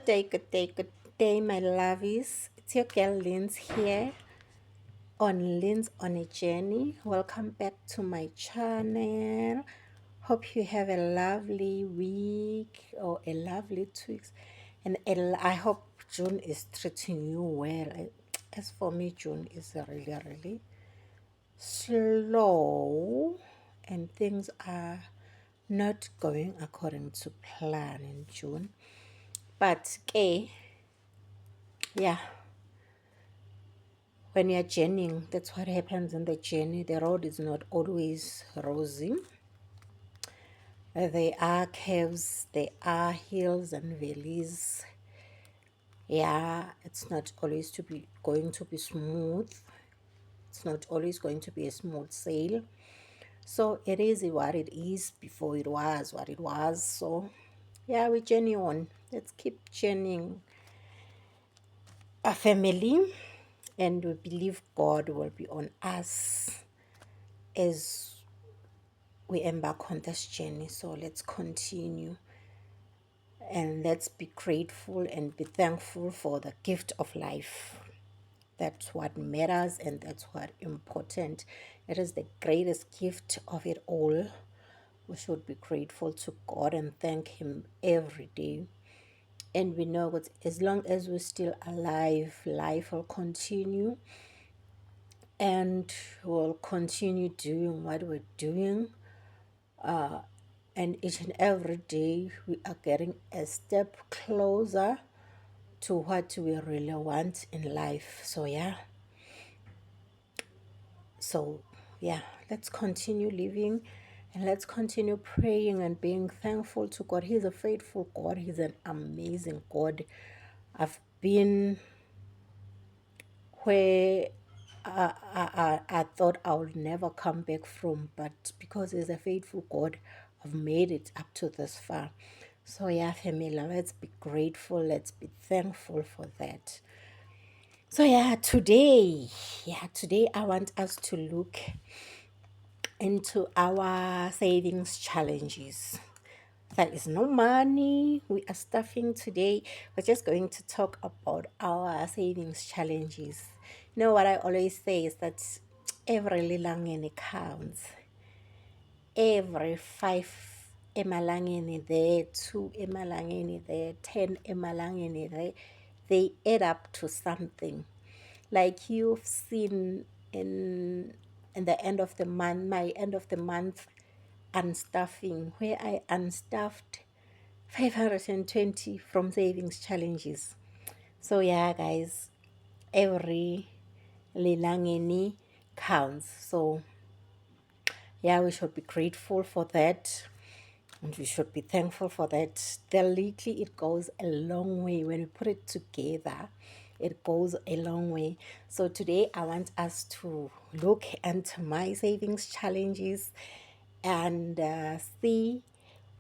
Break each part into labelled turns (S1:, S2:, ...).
S1: good day, my lovies. It's your girl Linz here on Linz on a Journey. Welcome back to my channel. Hope you have a lovely week or a lovely 2 weeks, and I hope June is treating you well. As for me, June is really slow, and things are not going according to plan in June. But okay, yeah, when you're journeying, that's what happens in the journey. The road is not always rosy. There are caves, there are hills and valleys. Yeah, it's not always going to be smooth. It's not always going to be a smooth sail. So it is what it is before it was what it was. So yeah, we journey on. Let's keep journeying a family, and we believe God will be on us as we embark on this journey. So let's continue, and let's be grateful and be thankful for the gift of life. That's what matters, and that's what important. It is the greatest gift of it all. We should be grateful to God and thank Him every day. And we know that as long as we're still alive, life will continue, and we'll continue doing what we're doing. And each and every day we are getting a step closer to what we really want in life. So yeah, let's continue living, and let's continue praying and being thankful to God. He's a faithful God. He's an amazing God. I've been where I thought I would never come back from, but because He's a faithful God, I've made it up to this far. So yeah, family, let's be grateful, let's be thankful for that. So today I want us to look into our savings challenges. There is no money. We are stuffing today. We're just going to talk about our savings challenges. You know what I always say is that every Lilangeni counts. Every 5 emalangeni there, 2 emalangeni there, 10 emalangeni there, they add up to something. Like you've seen in the end of the month, my end of the month unstuffing, where I unstuffed 520 from savings challenges. So yeah, guys, every Lilangeni counts. So yeah, we should be grateful for that, and we should be thankful for that. The little, it goes a long way. When we put it together, it goes a long way. So today I want us to look into my savings challenges and see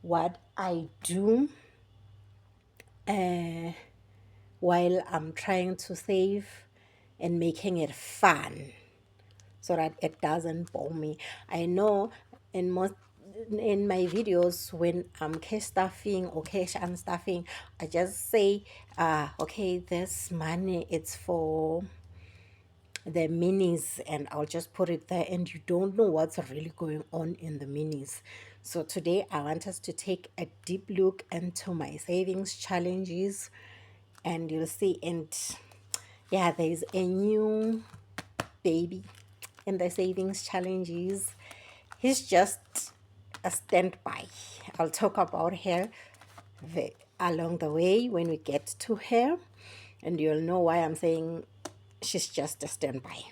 S1: what I do while I'm trying to save and making it fun so that it doesn't bore me. I know in my videos, when I'm cash stuffing or cash unstuffing, I just say, okay, this money it's for the minis, and I'll just put it there, and you don't know what's really going on in the minis. So today I want us to take a deep look into my savings challenges, and you'll see. And yeah, there's a new baby in the savings challenges. He's just a standby. I'll talk about her along the way when we get to her, and you'll know why I'm saying she's just a standby.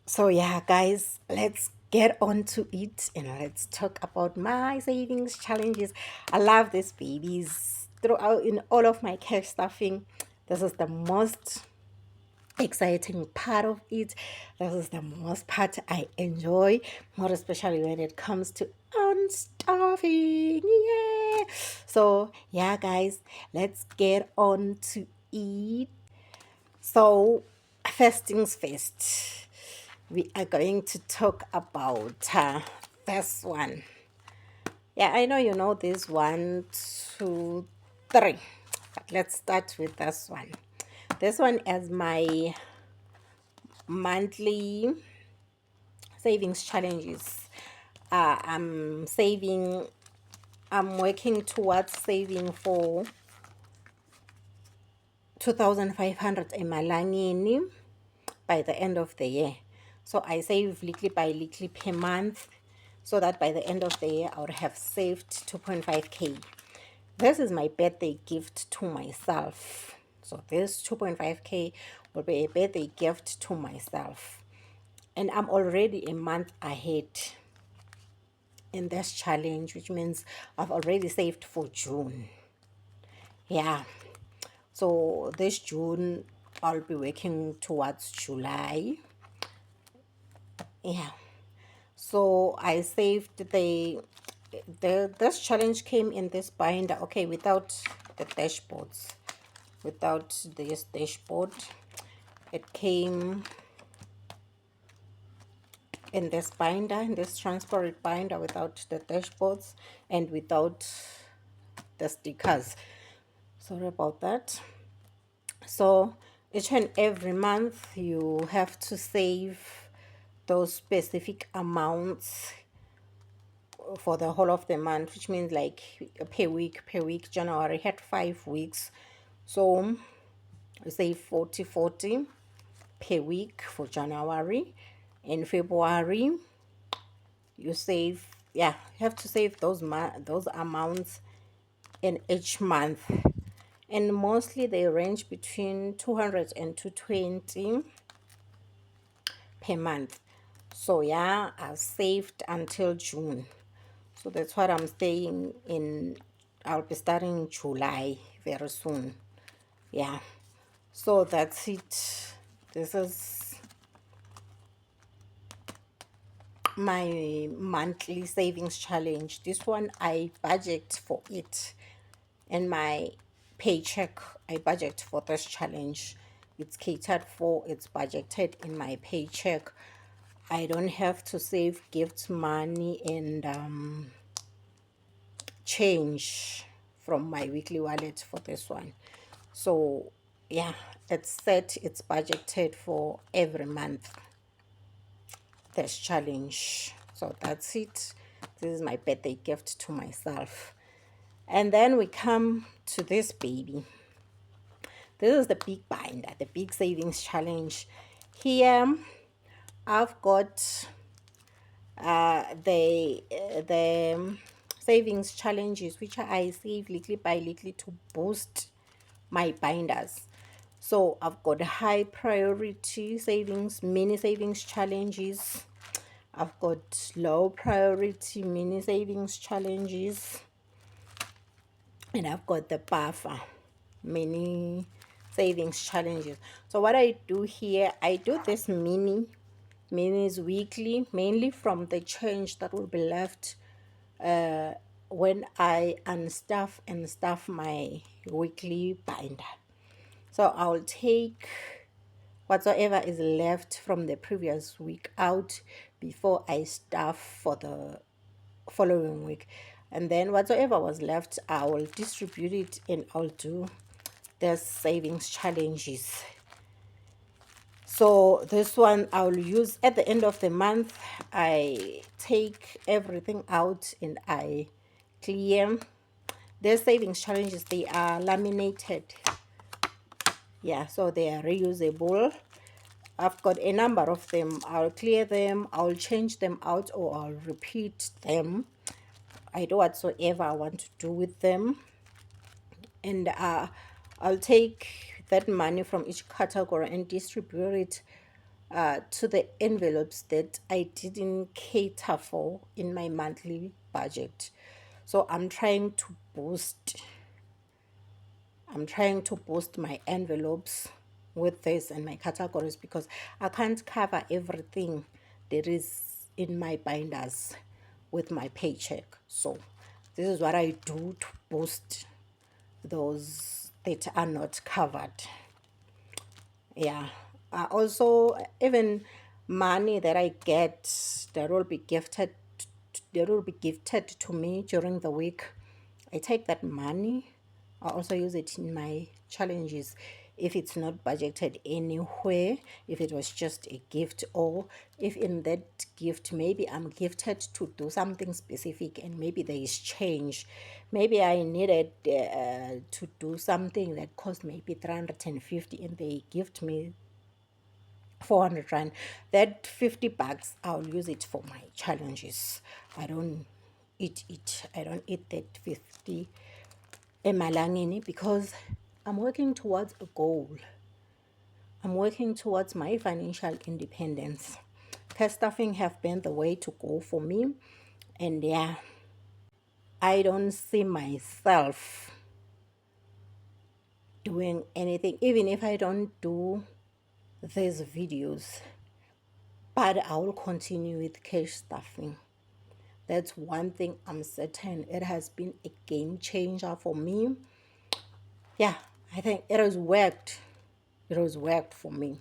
S1: So yeah, guys, let's get on to it, and let's talk about my savings challenges. I love these babies. Throughout in all of my cash stuffing, this is the most exciting part of it. This is the most part I enjoy, more especially when it comes to unstuffing. Yeah. So yeah, guys, let's get on to it. So first things first, we are going to talk about this one. Yeah, I know you know this. 1, 2, 3. But let's start with this one. This one is my monthly savings challenges. I'm saving, I'm working towards saving for 2,500 emalangeni by the end of the year. So I save little by little per month, so that by the end of the year I would have saved 2.5k. This is my birthday gift to myself. So this 2.5k will be a birthday gift to myself. And I'm already a month ahead in this challenge, which means I've already saved for June. Yeah. So this June I'll be working towards July. Yeah. So I saved the this challenge came in this binder, okay, without the dashboards. Without this dashboard, it came in this binder, in this transparent binder, without the dashboards and without the stickers. Sorry about that. So each and every month you have to save those specific amounts for the whole of the month, which means like per week. January had 5 weeks, so I save 40 per week for January. In February you save, yeah, you have to save those amounts in each month, and mostly they range between 200 and 220 per month. So yeah, I've saved until June, so that's what I'm staying in. I'll be starting July very soon. Yeah, so that's it. This is my monthly savings challenge. This one I budget for it in my paycheck. I budget for this challenge. It's catered for, it's budgeted in my paycheck. I don't have to save gift money and change from my weekly wallet for this one. So yeah, it's set, it's budgeted for every month, this challenge. So that's it. This is my birthday gift to myself. And then we come to this baby. This is the big binder, the big savings challenge. Here I've got the savings challenges, which I save little by little to boost my binders. So I've got high priority savings, mini savings challenges. I've got low priority mini savings challenges, and I've got the buffer mini savings challenges. So what I do here, I do this minis weekly, mainly from the change that will be left when I unstuff and stuff my weekly binder. So I'll take whatsoever is left from the previous week out before I stuff for the following week, and then whatsoever was left I will distribute it and I'll do the savings challenges. So this one I'll use at the end of the month. I take everything out and I clear. The savings challenges, they are laminated, yeah, so they are reusable. I've got a number of them. I'll clear them, I'll change them out, or I'll repeat them. I do whatsoever I want to do with them. And I'll take that money from each category and distribute it to the envelopes that I didn't cater for in my monthly budget. So I'm trying to boost my envelopes with this and my categories, because I can't cover everything there is in my binders with my paycheck. So this is what I do to boost those that are not covered. Yeah. Also, even money that I get that will be gifted to me during the week, I take that money, I also use it in my challenges if it's not budgeted anywhere, if it was just a gift, or if in that gift maybe I'm gifted to do something specific and maybe there is change. Maybe I needed to do something that cost maybe 350 and they gift me 400 rand. That 50 bucks I'll use it for my challenges. I don't I don't eat that 50 emalangeni because I'm working towards a goal. I'm working towards my financial independence. Cash stuffing have been the way to go for me, and yeah, I don't see myself doing anything even if I don't do these videos, but I will continue with cash stuffing. That's one thing I'm certain. It has been a game changer for me. Yeah, I think it has worked. It has worked for me.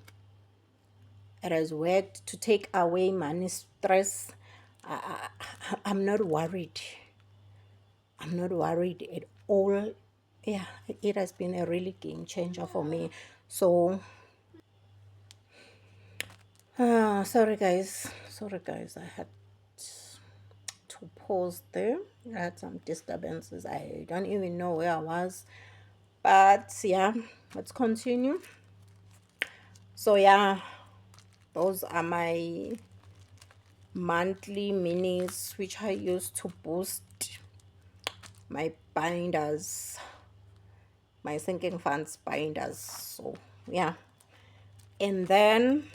S1: It has worked to take away money stress. I'm not worried. I'm not worried at all. Yeah, it has been a really game changer for me. So, sorry guys. Sorry guys. I had to pause there. I had some disturbances. I don't even know where I was. But yeah, let's continue. So yeah, those are my monthly minis which I use to boost my binders, my sinking funds binders. So yeah, and then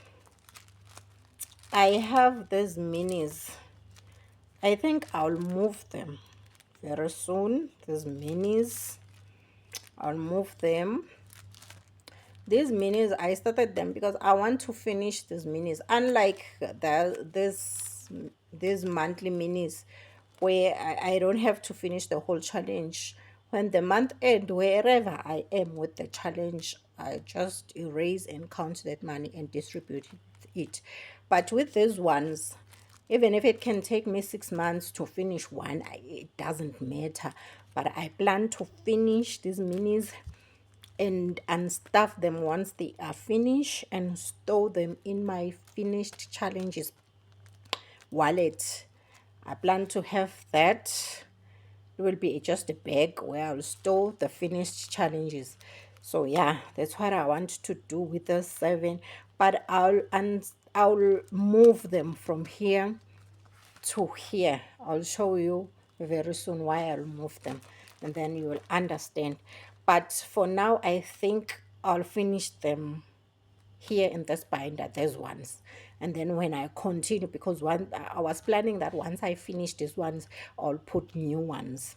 S1: I have these minis. I think I'll move them very soon. These minis, I'll move them. These minis, I started them because I want to finish these minis. Unlike these monthly minis, where I don't have to finish the whole challenge. When the month end, wherever I am with the challenge, I just erase and count that money and distribute it. But with these ones, even if it can take me 6 months to finish one, it doesn't matter. But I plan to finish these minis and unstuff them once they are finished and store them in my finished challenges wallet. I plan to have that. It will be just a bag where I'll store the finished challenges. So yeah, that's what I want to do with the 7. But I'll move them from here to here. I'll show you very soon why I'll move them, and then you will understand. But for now, I think I'll finish them here in this binder, there's ones. And then when I continue, because I was planning that once I finish these ones, I'll put new ones.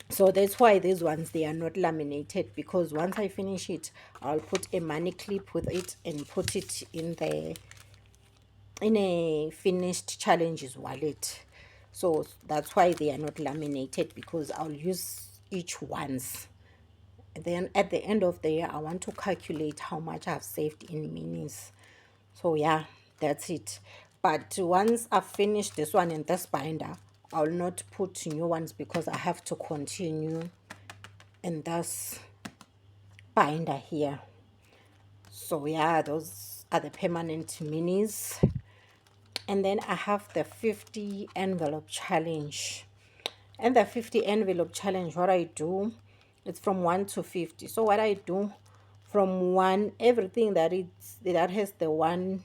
S1: So that's why these ones, they are not laminated, because once I finish it, I'll put a money clip with it and put it in a finished challenges wallet. So that's why they are not laminated, because I'll use each once. Then at the end of the year, I want to calculate how much I've saved in minis. So yeah, that's it. But once I've finished this one in this binder, I'll not put new ones because I have to continue in this binder here. So yeah, those are the permanent minis. And then I have the 50 envelope challenge. And the 50 envelope challenge, what I do, it's from 1 to 50. So what I do, from 1, everything that has the 1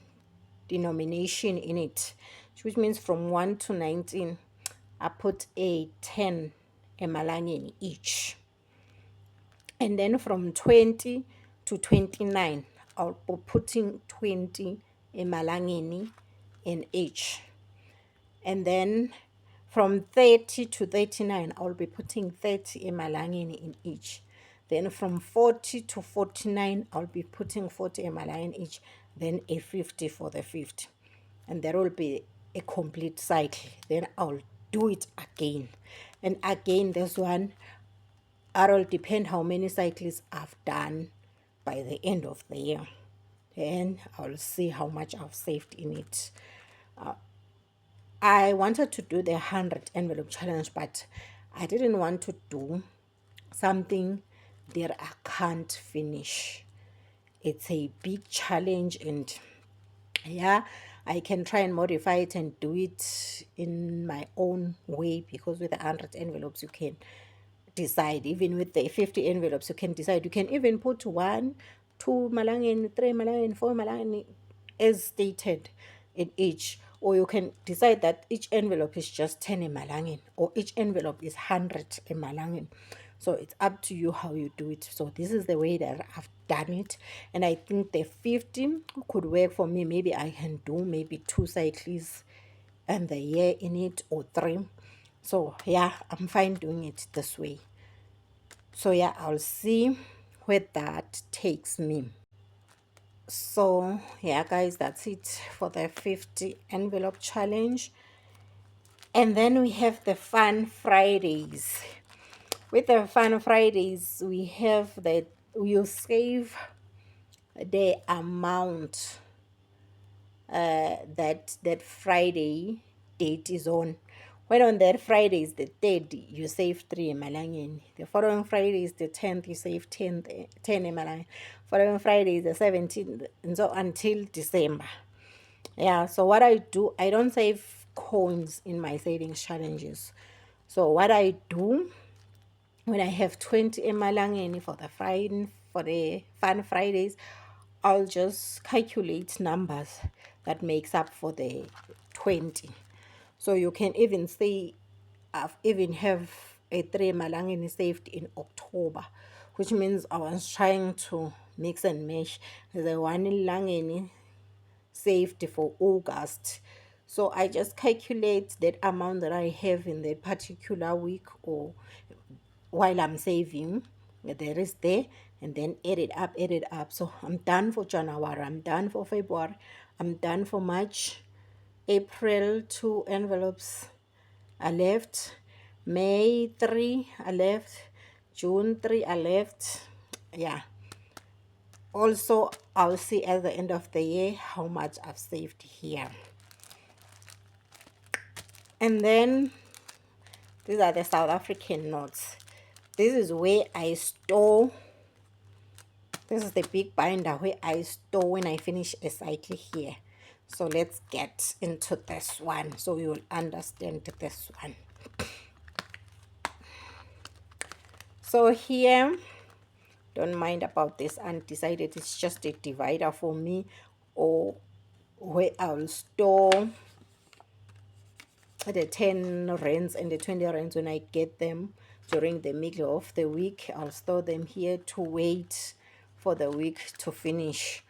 S1: denomination in it, which means from 1 to 19, I put a 10 emalangeni each. And then from 20 to 29, I'll be putting 20 emalangeni in each. And then from 30 to 39, I'll be putting 30 emalangeni in each. Then from 40 to 49, I'll be putting 40 emalangeni each. Then a 50 for the 50. And that will be a complete cycle. Then I'll do it again. And again, this one, it will depend how many cycles I've done by the end of the year. Then I'll see how much I've saved in it. I wanted to do the 100 envelope challenge, but I didn't want to do something that I can't finish. It's a big challenge, and yeah, I can try and modify it and do it in my own way, because with the 100 envelopes you can decide. Even with the 50 envelopes you can decide. You can even put 1, 2 malangeni, 3 malangeni, 4 malangeni as stated in each, or you can decide that each envelope is just 10 emalangeni, or each envelope is 100 emalangeni. So it's up to you how you do it. So this is the way that I've done it, and I think the 50 could work for me. Maybe I can do maybe 2 cycles and the year in it, or 3. So yeah, I'm fine doing it this way. So yeah, I'll see where that takes me. So yeah, guys, that's it for the 50 envelope challenge. And then we have the Fun Fridays. With the Fun Fridays, we have that you save the amount that Friday date is on. When on that Friday is the 3rd, you save 3 emalangeni. The following Friday is the 10th, you save 10 emalangeni. Following Friday is the 17th, and so until December. Yeah, so what I do, I don't save coins in my savings challenges. So what I do, when I have 20 emalangeni for the Fun Fridays, I'll just calculate numbers that makes up for the 20. So you can even say I've even have a 3 malangeni saved in October, which means I was trying to mix and match the 1 langeni saved for August. So I just calculate that amount that I have in that particular week, or while I'm saving, there is there, and then add it up. So I'm done for January, I'm done for February, I'm done for March, April 2 envelopes I left, May 3 I left, June 3 I left. Yeah. Also, I'll see at the end of the year how much I've saved here. And then these are the South African notes. This is where I store. This is the big binder where I store when I finish a cycle here. So let's get into this one so you will understand this one. So here, don't mind about this undecided. It's just a divider for me, or where I'll store the 10 rands and the 20 rands when I get them during the middle of the week. I'll store them here to wait for the week to finish.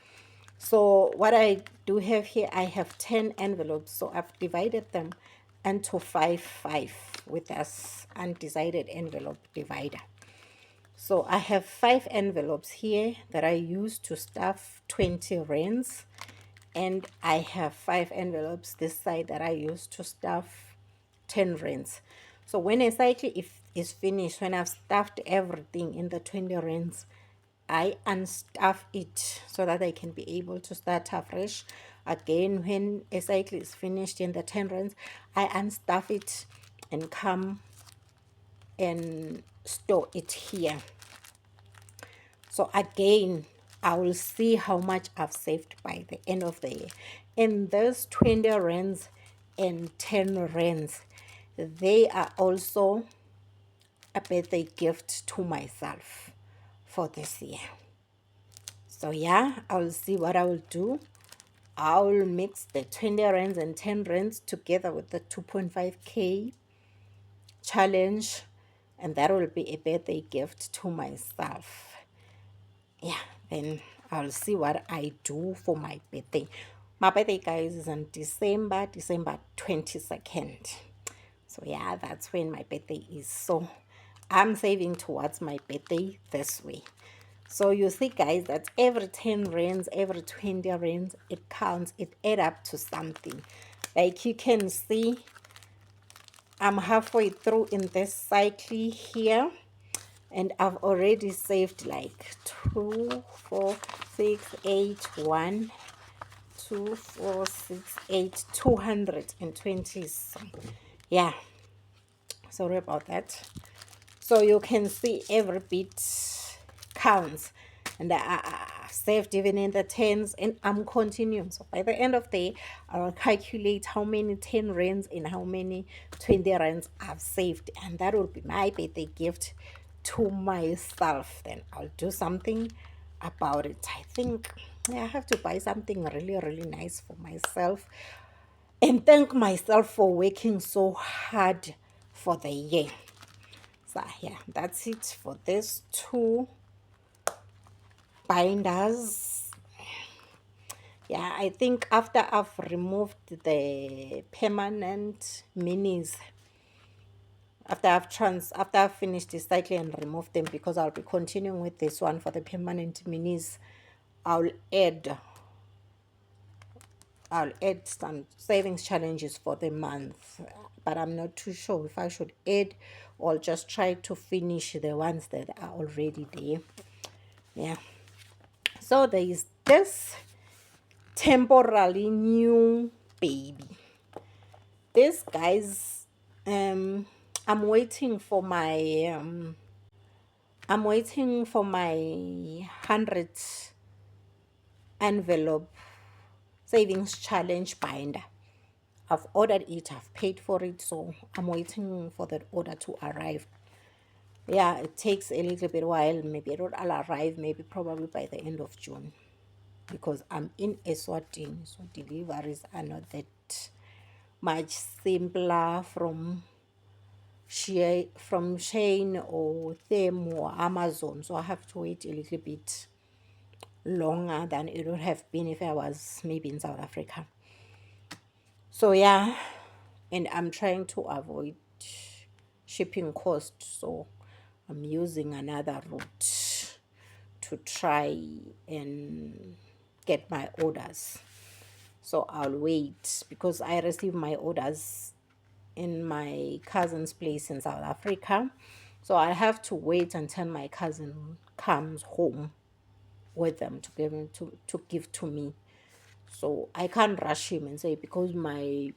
S1: So what I do have here, I have 10 envelopes, so I've divided them into 5 with this undecided envelope divider. So I have 5 envelopes here that I use to stuff 20 rands, and I have 5 envelopes this side that I use to stuff 10 rands. So when a cycle is finished, when I've stuffed everything in the 20 rands, I unstuff it so that I can be able to start afresh. Again, when a cycle is finished in the 10 rands, I unstuff it and come and store it here. So again, I will see how much I've saved by the end of the year. And those 20 rands and 10 rands, they are also a birthday gift to myself for this year. So yeah, I'll see what I will do. I'll mix the 20 rands and 10 rands together with the 2.5k challenge, and that will be a birthday gift to myself. Yeah, then I'll see what I do for my birthday. My birthday, guys, is on December 22nd. So yeah, that's when my birthday is. So I'm saving towards my birthday this way. So you see, guys, that every 10 rands, every 20 rands, it counts, it adds up to something. Like you can see, I'm halfway through in this cycle here, and I've already saved like 2, 4, 6, 8, 1, 2, 4, 6, 8, 220. Yeah, sorry about that. So you can see every bit counts. And I saved even in the tens, and I'm continuing. So by the end of the day, I'll calculate how many 10 rands and how many 20 rands I've saved. And that will be my birthday gift to myself. Then I'll do something about it. I think I have to buy something really, really nice for myself and thank myself for working so hard for the year. So yeah, that's it for these two binders. Yeah, I think after I've removed the permanent minis, after I've finished the cycling and removed them, because I'll be continuing with this one for the permanent minis, I'll add some savings challenges for the month, but I'm not too sure if I should add or just try to finish the ones that are already there. Yeah. So there is this temporarily new baby. This, guys, I'm waiting for my 100 envelope savings challenge binder. I've ordered it, I've paid for it, so I'm waiting for that order to arrive. Yeah, it takes a little bit while. Maybe it will arrive, maybe probably by the end of June, because I'm in Eswatini, so deliveries are not that much simpler from Shane or Them or Amazon. So I have to wait a little bit longer than it would have been if I was maybe in South Africa. So yeah, and I'm trying to avoid shipping cost, so I'm using another route to try and get my orders. So I'll wait, because I receive my orders in my cousin's place in South Africa. So I have to wait until my cousin comes home with them to give to me. So I can't rush him and say, because my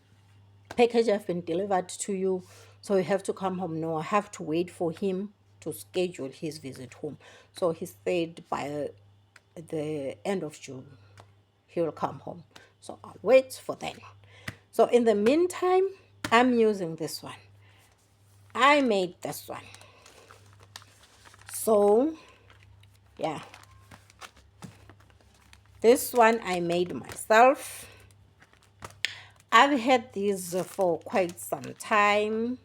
S1: package have been delivered to you, so you have to come home. No, I have to wait for him to schedule his visit home. So he said by the end of June he will come home. So I'll wait for that. So in the meantime, I'm using this one. I made this one. So yeah, this one I made myself. I've had these for quite some time.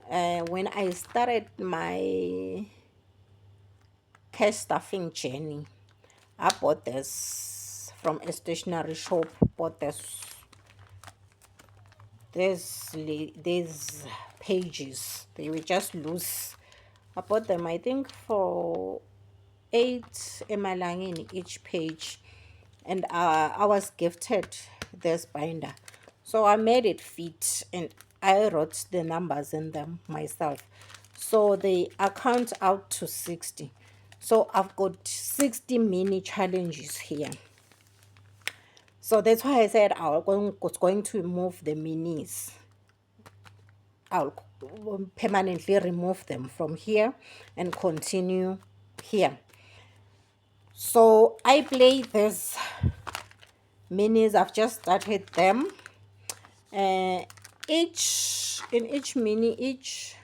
S1: When I started my cash stuffing journey, I bought this from a stationery shop. Bought these pages. They were just loose. I bought them, I think, for 8 Lilangeni each page, and I was gifted this binder, so I made it fit and I wrote the numbers in them myself. So they account out to 60. So I've got 60 mini challenges here. So that's why I said I was going to remove the minis. I'll permanently remove them from here and continue here. So I play this minis. I've just started them. Each mini, each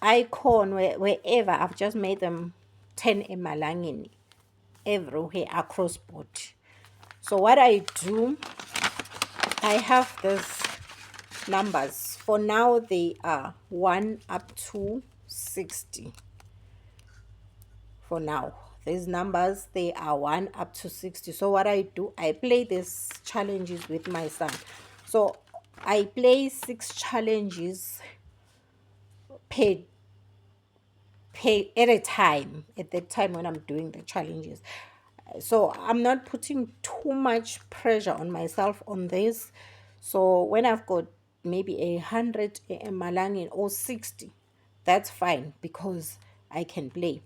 S1: icon, wherever, I've just made them 10 emalangeni everywhere across board. So what I do, I have these numbers. For now, they are 1 up to 60. For now, these numbers, they are 1 up to 60. So what I do, I play these challenges with my son. So I play 6 challenges per at a time, at the time when I'm doing the challenges. So I'm not putting too much pressure on myself on this. So when I've got maybe 100 malangin or 60, that's fine, because I can play.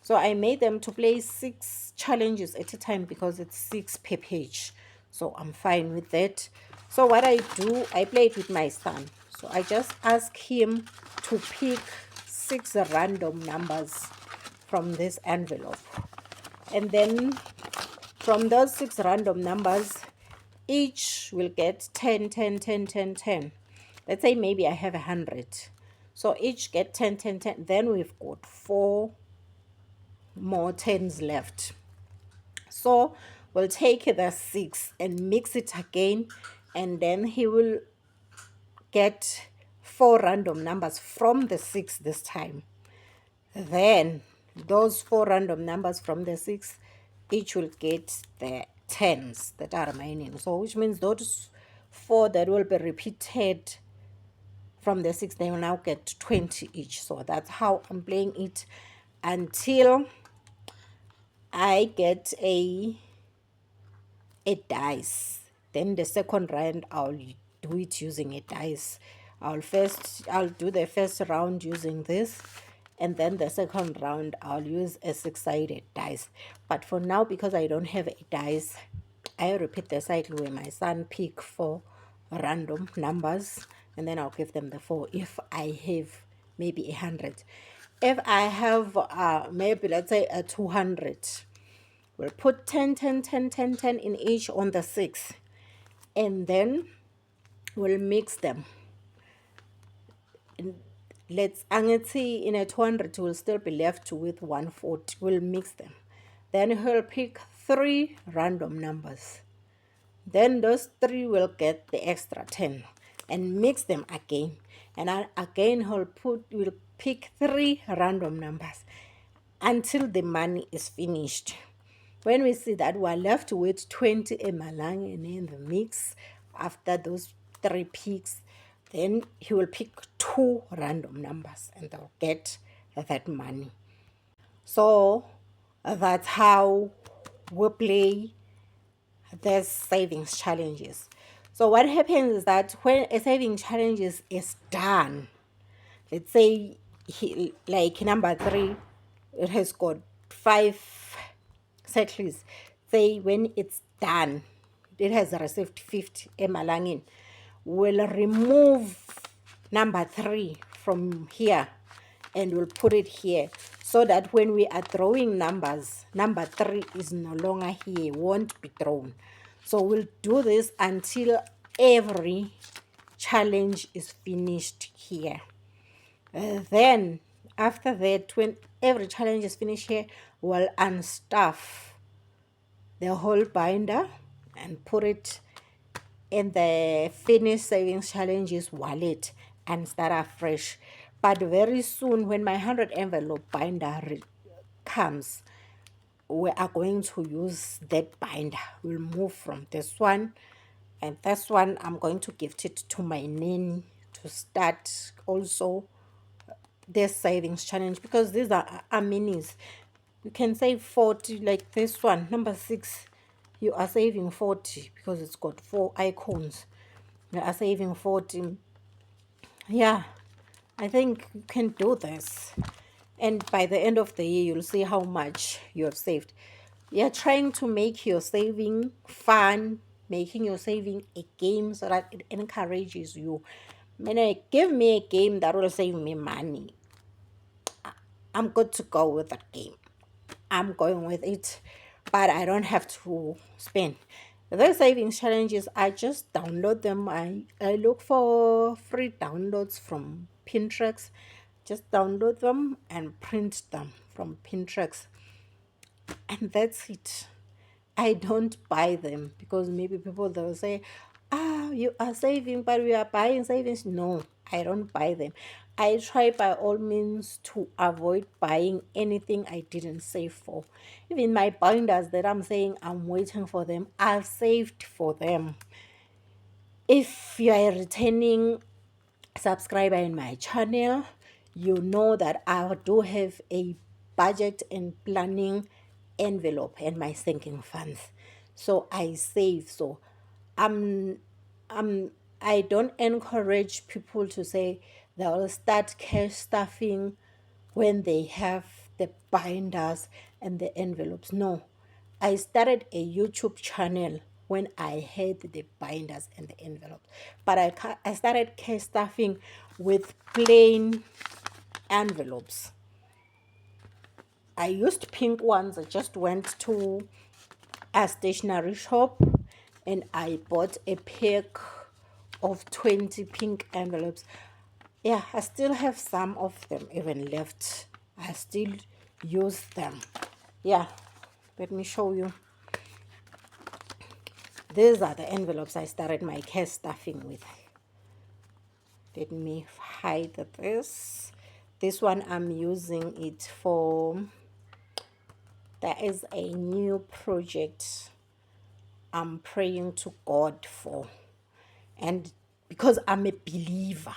S1: So I made them to play 6 challenges at a time, because it's 6 per page. So I'm fine with that. So what I do, I play it with my son. So I just ask him to pick 6 random numbers from this envelope. And then from those 6 random numbers, each will get 10, 10, 10, 10, 10. Let's say maybe I have 100. So each get 10, 10, 10. Then we've got 4 more 10s left. So we'll take the 6 and mix it again, and then he will get 4 random numbers from the 6 this time. Then those 4 random numbers from the 6, each will get the 10s that are remaining. So which means those 4 that will be repeated from the 6, they will now get 20 each. So that's how I'm playing it until I get a dice. Then the second round I'll do it using a dice. I'll do the first round using this, and then the second round I'll use a 6-sided dice. But for now, because I don't have a dice, I repeat the cycle where my son pick 4 random numbers, and then I'll give them the 4 if I have maybe 100. If I have maybe let's say a 200, we'll put 10, 10, 10, 10, 10 in each on the 6, and then we'll mix them. And let's angithi in a 200 will still be left with 140. We'll mix them. Then he'll pick 3 random numbers. Then those 3 will get the extra 10 and mix them again. And again we'll pick 3 random numbers until the money is finished. When we see that we're left with 20 emalangeni in the mix after those 3 picks, then he will pick 2 random numbers and they'll get that money. So that's how we play these savings challenges. So what happens is that when a saving challenge is done, let's say like number 3, it has got 5 circles. Say when it's done, it has received 50 emalangeni. We'll remove number 3 from here and we'll put it here, so that when we are throwing numbers, number 3 is no longer here, won't be thrown. So we'll do this until every challenge is finished here. Then after that, when every challenge is finished here, we'll unstuff the whole binder and put it in the finished savings challenges wallet and start afresh. But very soon, when my 100 envelope binder comes, we are going to use that binder. We'll move from this one, and this one I'm going to gift it to my nanny to start also this savings challenge, because these are minis. You can save 40, like this one, number 6. You are saving 40 because it's got 4 icons. You are saving 40. Yeah, I think you can do this. And by the end of the year, you'll see how much you have saved. You're trying to make your saving fun, making your saving a game so that it encourages you. Give me a game that will save me money. I'm good to go with that game. I'm going with it, but I don't have to spend. The savings challenges, I just download them. I look for free downloads from Pinterest. Just download them and print them from Pinterest. And that's it. I don't buy them because maybe people they'll say, you are saving, but we are buying savings. No, I don't buy them. I try by all means to avoid buying anything I didn't save for. Even my binders that I'm saying I'm waiting for them, I've saved for them. If you are a returning subscriber in my channel, you know that I do have a budget and planning envelope and my sinking funds. So I save. So I don't encourage people to say they'll start cash stuffing when they have the binders and the envelopes. No, I started a YouTube channel when I had the binders and the envelopes. But I started cash stuffing with plain envelopes. I used pink ones. I just went to a stationery shop and I bought a pack of 20 pink envelopes. Yeah, I still have some of them even left. I still use them. Yeah, let me show you. These are the envelopes I started my cash stuffing with. Let me hide this. This one I'm using it for, there is a new project I'm praying to God for. And because I'm a believer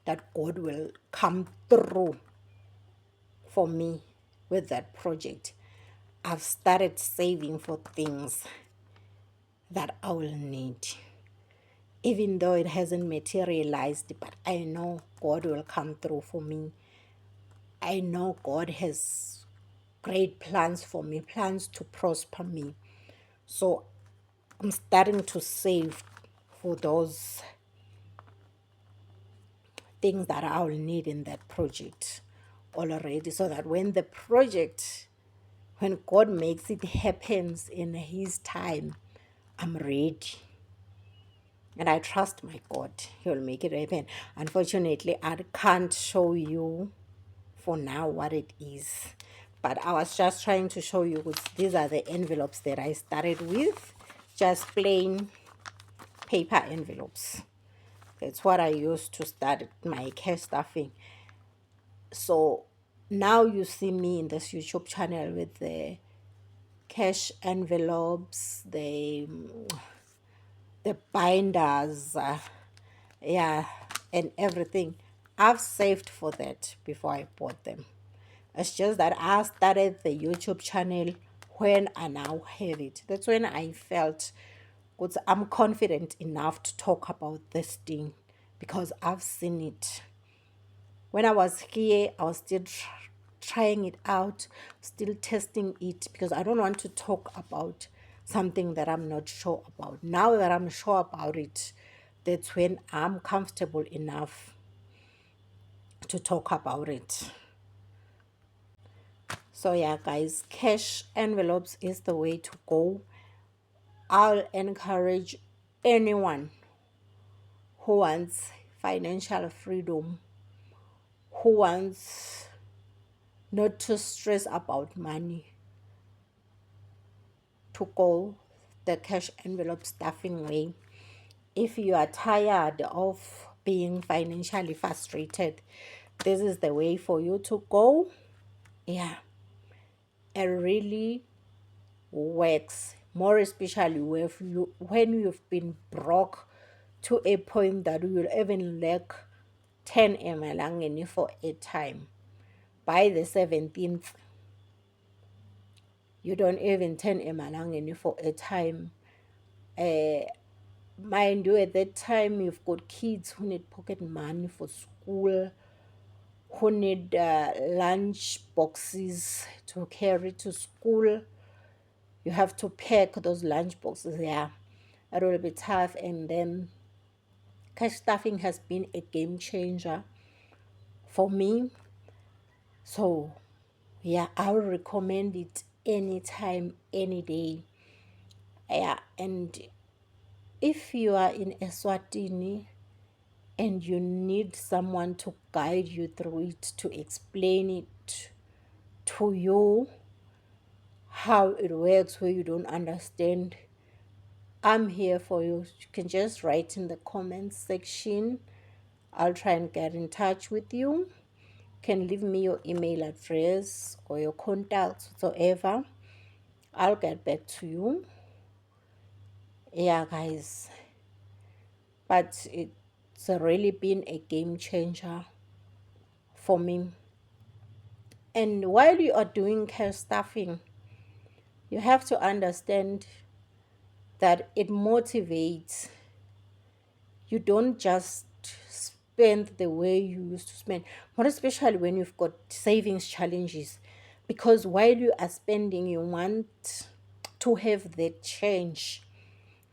S1: that God will come through for me with that project, I've started saving for things that I will need. Even though it hasn't materialized, but I know God will come through for me. I know God has great plans for me, plans to prosper me. So I'm starting to save for those things that I'll need in that project already, so that when God makes it happens in His time, I'm ready. And I trust my God, He'll make it happen. Unfortunately, I can't show you for now what it is. But I was just trying to show you, because these are the envelopes that I started with, just plain paper envelopes. That's what I used to start my cash stuffing. So now you see me in this YouTube channel with the cash envelopes, the binders, yeah, and everything. I've saved for that before I bought them. It's just that I started the YouTube channel when I now have it. That's when I felt good. I'm confident enough to talk about this thing because I've seen it. When I was here, I was still trying it out, still testing it, because I don't want to talk about something that I'm not sure about. Now that I'm sure about it, that's when I'm comfortable enough to talk about it. So yeah, guys, cash envelopes is the way to go. I'll encourage anyone who wants financial freedom, who wants not to stress about money, to go the cash envelope stuffing way. If you are tired of being financially frustrated, this is the way for you to go. Yeah, it really works, more especially when you've been broke to a point that you will even lack 10 emalangeni for a time. By the 17th, you don't even 10 emalangeni for a time. Mind you, at that time you've got kids who need pocket money for school, who need lunch boxes to carry to school. You have to pack those lunch boxes. Yeah, it will be tough. And then cash stuffing has been a game changer for me. So yeah, I would recommend it anytime, any day. Yeah, and if you are in Eswatini and you need someone to guide you through it, to explain it to you, how it works where you don't understand, I'm here for you. You can just write in the comments section. I'll try and get in touch with you. You can leave me your email address or your contacts whatsoever. I'll get back to you. Yeah, guys. But it's really been a game changer for me. And while you are doing care staffing, you have to understand that it motivates. You don't just spend the way you used to spend, more especially when you've got savings challenges. Because while you are spending, you want to have the change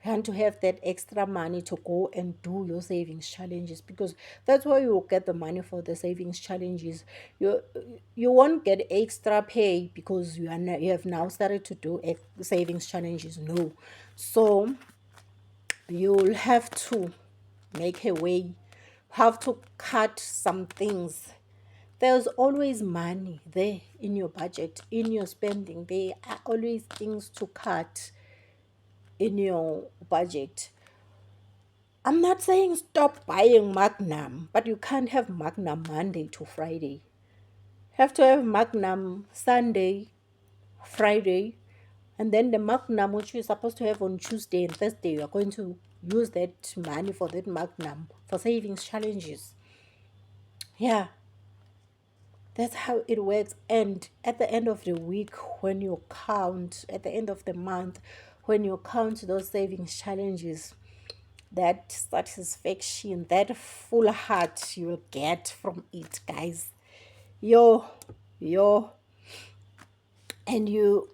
S1: You want to have that extra money to go and do your savings challenges, because that's where you will get the money for the savings challenges. You you won't get extra pay because you have now started to do savings challenges. No, so you'll have to make a way, have to cut some things. There's always money there in your budget, in your spending. There are always things to cut in your budget. I'm not saying stop buying Magnum, but you can't have Magnum Monday to Friday. You have to have Magnum Sunday, Friday, and then the Magnum which you're supposed to have on Tuesday and Thursday, you are going to use that money for that Magnum for savings challenges. Yeah, that's how it works. And at the end of the week, when you count, at the end of the month, when you count those savings challenges, that satisfaction, that full heart you will get from it, guys. Yo, yo, and you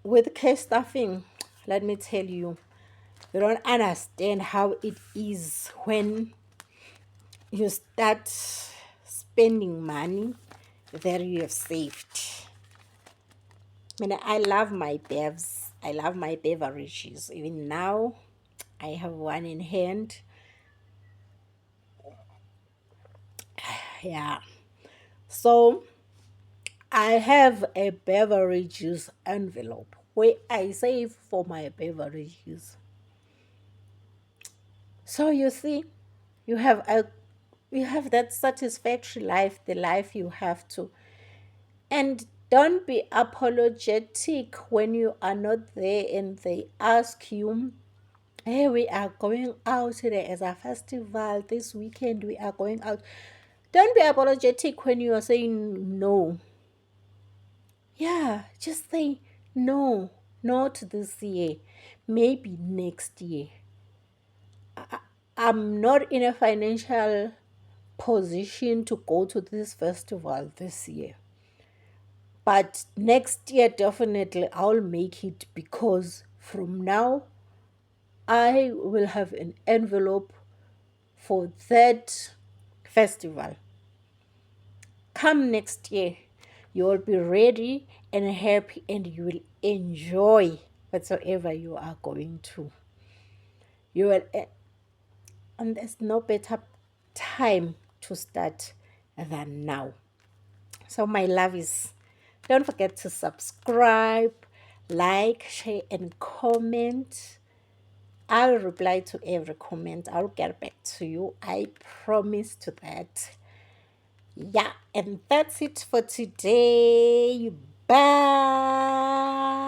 S1: with cash stuffing, let me tell you, you don't understand how it is when you start spending money that you have saved. I mean, I love my bevs. I love my beverages. Even now, I have one in hand. Yeah. So I have a beverages envelope where I save for my beverages. So you see, you have a you have that satisfactory life, the life you have to. And don't be apologetic when you are not there and they ask you, hey, we are going out today as a festival this weekend, we are going out. Don't be apologetic when you are saying no. Yeah, just say no, not this year, maybe next year. I'm not in a financial position to go to this festival this year. But next year, definitely, I'll make it, because from now, I will have an envelope for that festival. Come next year, you will be ready and happy, and you will enjoy whatsoever you are going to. You will, and there's no better time to start than now. So, my lovies, don't forget to subscribe, like, share, and comment. I'll reply to every comment. I'll get back to you. I promise to that. Yeah, and that's it for today. Bye.